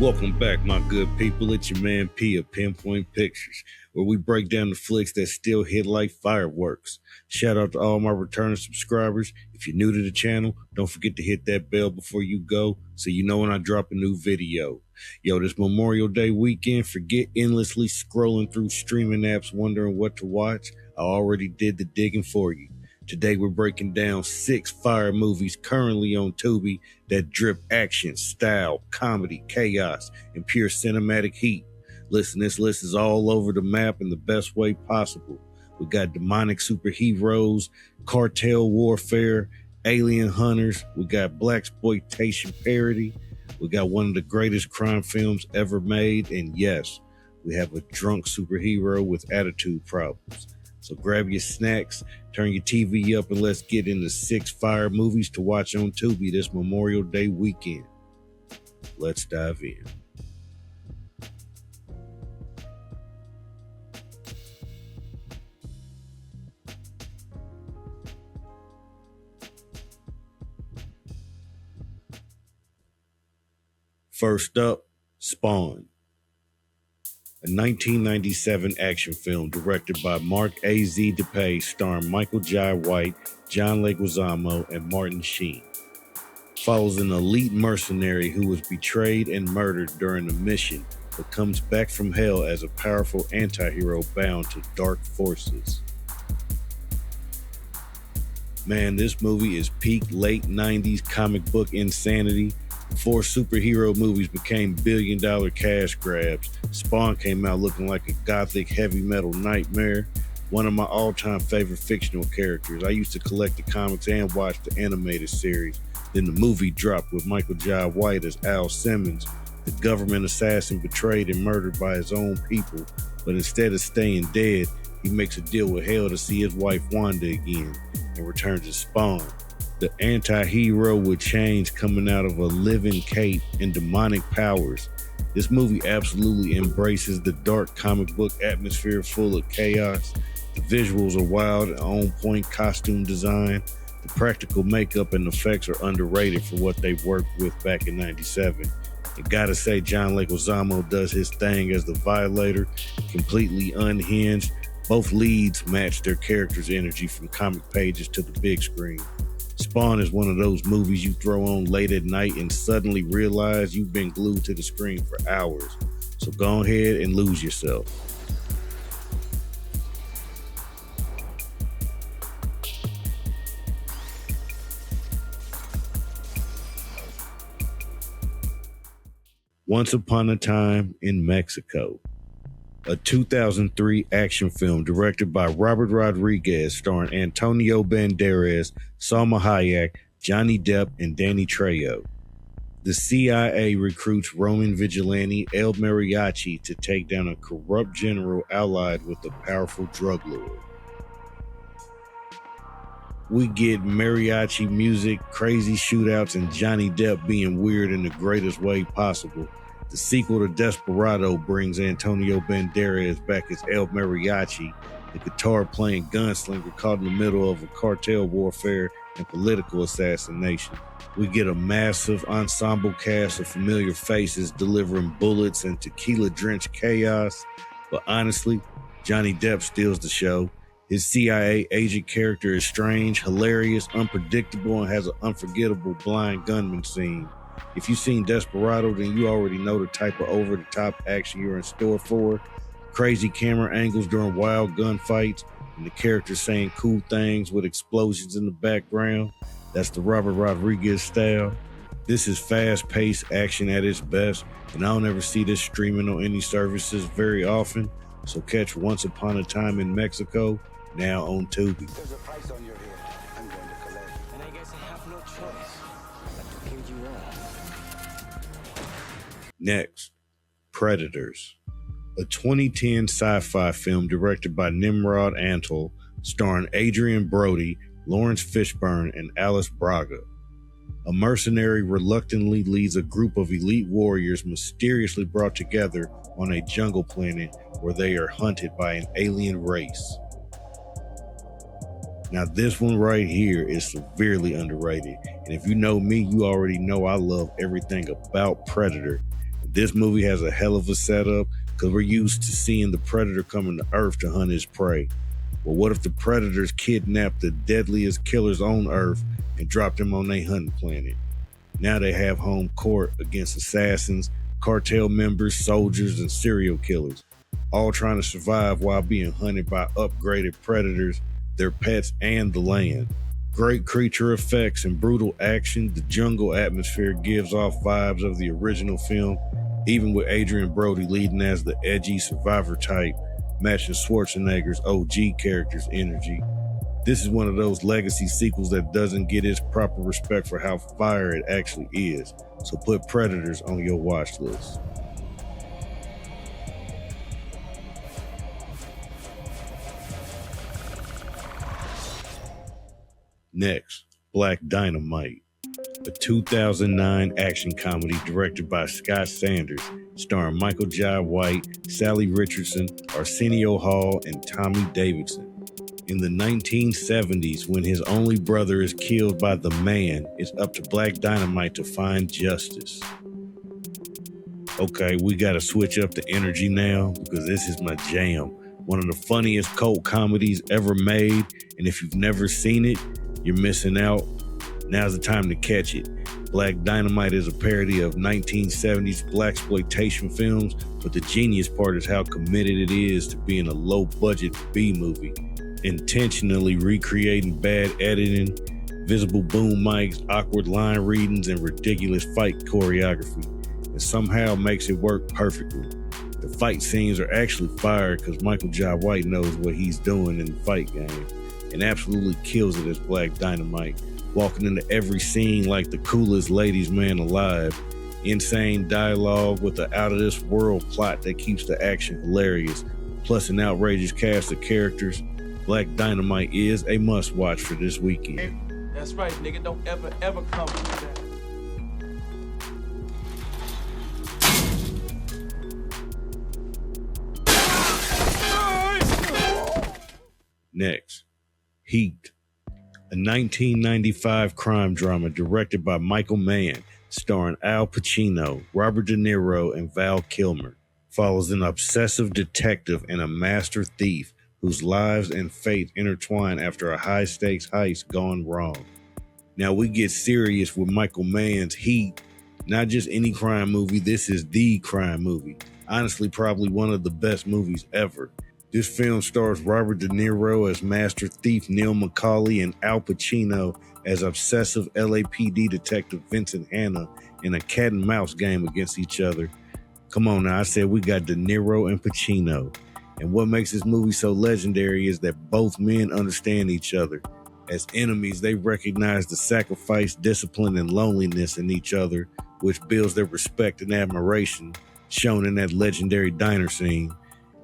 Welcome back, my good people. It's your man P of Pinpoint Pictures, where we break down the flicks that still hit like fireworks. Shout out to all my returning subscribers. If you're new to the channel, don't forget to hit that bell before you go so you know when I drop a new video. Yo, this Memorial Day weekend, forget endlessly scrolling through streaming apps wondering what to watch. I already did the digging for you. Today we're breaking down 6 fire movies currently on Tubi that drip action, style, comedy, chaos, and pure cinematic heat. Listen, this list is all over the map in the best way possible. We got demonic superheroes, cartel warfare, alien hunters. We got blaxploitation parody. We got one of the greatest crime films ever made. And yes, we have a drunk superhero with attitude problems. So grab your snacks, turn your TV up, and let's get into 6 fire movies to watch on Tubi this Memorial Day weekend. Let's dive in. First up, Spawn. A 1997 action film directed by Mark A.Z. DePay starring Michael Jai White, John Leguizamo, and Martin Sheen. Follows an elite mercenary who was betrayed and murdered during a mission, but comes back from hell as a powerful anti-hero bound to dark forces. Man, this movie is peak late 90s comic book insanity. Before superhero movies became billion-dollar cash grabs, Spawn came out looking like a gothic heavy metal nightmare. One of my all-time favorite fictional characters. I used to collect the comics and watch the animated series. Then the movie dropped with Michael Jai White as Al Simmons, the government assassin betrayed and murdered by his own people. But instead of staying dead, he makes a deal with hell to see his wife Wanda again and returns as Spawn, the anti-hero with chains coming out of a living cape and demonic powers. This movie absolutely embraces the dark comic book atmosphere full of chaos. The visuals are wild and on-point costume design. The practical makeup and effects are underrated for what they worked with back in '97. And gotta say, John Leguizamo does his thing as the Violator, completely unhinged. Both leads match their characters' energy from comic pages to the big screen. Spawn is one of those movies you throw on late at night and suddenly realize you've been glued to the screen for hours. So go ahead and lose yourself. Once Upon a Time in Mexico. A 2003 action film directed by Robert Rodriguez starring Antonio Banderas, Salma Hayek, Johnny Depp, and Danny Trejo. The CIA recruits Roman vigilante El Mariachi to take down a corrupt general allied with a powerful drug lord. We get mariachi music, crazy shootouts, and Johnny Depp being weird in the greatest way possible. The sequel to Desperado brings Antonio Banderas back as El Mariachi, the guitar-playing gunslinger caught in the middle of a cartel warfare and political assassination. We get a massive ensemble cast of familiar faces delivering bullets and tequila-drenched chaos. But honestly, Johnny Depp steals the show. His CIA agent character is strange, hilarious, unpredictable, and has an unforgettable blind gunman scene. If you've seen Desperado, then you already know the type of over-the-top action you're in store for. Crazy camera angles during wild gunfights, and the characters saying cool things with explosions in the background. That's the Robert Rodriguez style. This is fast-paced action at its best, and I don't ever see this streaming on any services very often. So catch Once Upon a Time in Mexico, now on Tubi. There's a price on your head. I'm going to collect. And I guess I have no choice but to kill you all. Next, Predators. A 2010 sci-fi film directed by Nimrod Antal, starring Adrian Brody, Lawrence Fishburne, and Alice Braga. A mercenary reluctantly leads a group of elite warriors mysteriously brought together on a jungle planet where they are hunted by an alien race. Now this one right here is severely underrated, and if you know me, you already know I love everything about Predator. But this movie has a hell of a setup because we're used to seeing the predator coming to Earth to hunt his prey. Well, what if the predators kidnapped the deadliest killers on Earth and dropped them on their hunting planet? Now they have home court against assassins, cartel members, soldiers, and serial killers, all trying to survive while being hunted by upgraded predators, their pets, and the land. Great creature effects and brutal action, the jungle atmosphere gives off vibes of the original film, even with Adrian Brody leading as the edgy survivor type, matching Schwarzenegger's OG character's energy. This is one of those legacy sequels that doesn't get its proper respect for how fire it actually is, so put Predators on your watch list. Next, Black Dynamite, a 2009 action comedy directed by Scott Sanders, starring Michael Jai White, Sally Richardson, Arsenio Hall, and Tommy Davidson. In the 1970s, when his only brother is killed by the Man, it's up to Black Dynamite to find justice. Okay, we gotta switch up the energy now because this is my jam. One of the funniest cult comedies ever made, and if you've never seen it, you're missing out. Now's the time to catch it. Black Dynamite is a parody of 1970s blaxploitation films, but the genius part is how committed it is to being a low-budget B-movie, intentionally recreating bad editing, visible boom mics, awkward line readings, and ridiculous fight choreography, and somehow makes it work perfectly. The fight scenes are actually fire because Michael Jai White knows what he's doing in the fight game and absolutely kills it as Black Dynamite, walking into every scene like the coolest ladies man alive. Insane dialogue with an out-of-this-world plot that keeps the action hilarious, plus an outrageous cast of characters. Black Dynamite is a must-watch for this weekend. That's right, nigga. Don't ever come with that. Next, Heat, a 1995 crime drama directed by Michael Mann, starring Al Pacino, Robert De Niro, and Val Kilmer, follows an obsessive detective and a master thief whose lives and fate intertwine after a high-stakes heist gone wrong. Now we get serious with Michael Mann's Heat. Not just any crime movie, this is the crime movie. Honestly, probably one of the best movies ever. This film stars Robert De Niro as master thief Neil McCauley and Al Pacino as obsessive LAPD detective Vincent Hanna in a cat and mouse game against each other. Come on now, I said we got De Niro and Pacino. And what makes this movie so legendary is that both men understand each other. As enemies, they recognize the sacrifice, discipline, and loneliness in each other, which builds their respect and admiration, shown in that legendary diner scene.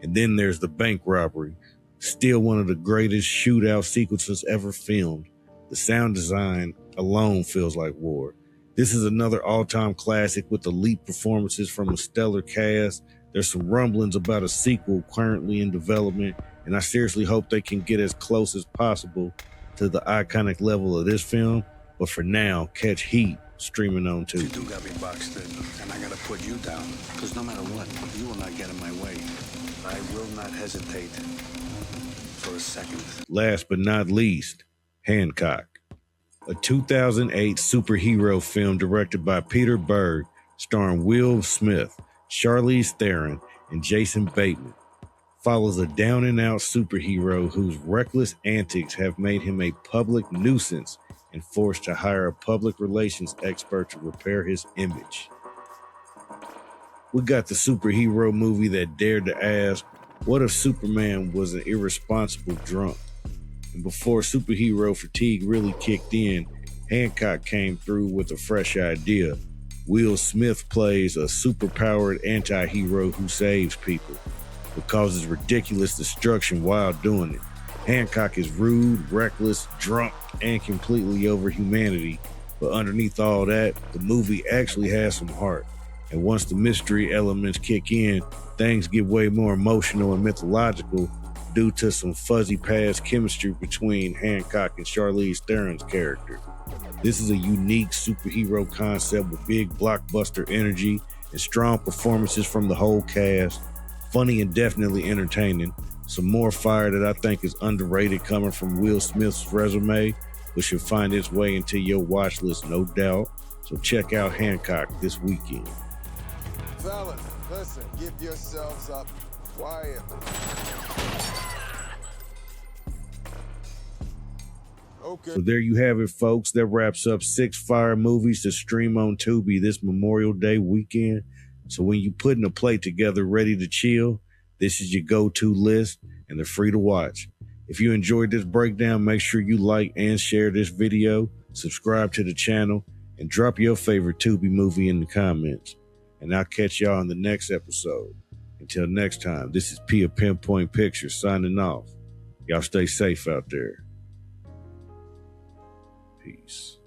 And then there's the bank robbery, still one of the greatest shootout sequences ever filmed. The sound design alone feels like war. This is another all-time classic with elite performances from a stellar cast. There's some rumblings about a sequel currently in development, and I seriously hope they can get as close as possible to the iconic level of this film. But for now, catch Heat streaming on Tubi. You do got me boxed in, and I gotta put you down. Because no matter what, you will not get in my way. I will not hesitate for a second. Last but not least, Hancock, a 2008 superhero film directed by Peter Berg, starring Will Smith, Charlize Theron, and Jason Bateman, follows a down-and-out superhero whose reckless antics have made him a public nuisance and forced to hire a public relations expert to repair his image. We got the superhero movie that dared to ask, what if Superman was an irresponsible drunk? And before superhero fatigue really kicked in, Hancock came through with a fresh idea. Will Smith plays a superpowered anti-hero who saves people, but causes ridiculous destruction while doing it. Hancock is rude, reckless, drunk, and completely over humanity, but underneath all that, the movie actually has some heart. And once the mystery elements kick in, things get way more emotional and mythological due to some fuzzy past chemistry between Hancock and Charlize Theron's character. This is a unique superhero concept with big blockbuster energy, and strong performances from the whole cast. Funny and definitely entertaining. Some more fire that I think is underrated coming from Will Smith's resume, which should find its way into your watch list, no doubt. So check out Hancock this weekend. Fellas, listen, give yourselves up quietly. Okay. So there you have it, folks. That wraps up 6 fire movies to stream on Tubi this Memorial Day weekend. So when you're putting a plate together ready to chill, this is your go-to list, and they're free to watch. If you enjoyed this breakdown, make sure you like and share this video, subscribe to the channel, and drop your favorite Tubi movie in the comments. And I'll catch y'all in the next episode. Until next time, this is Pia Pinpoint Pictures signing off. Y'all stay safe out there. Peace.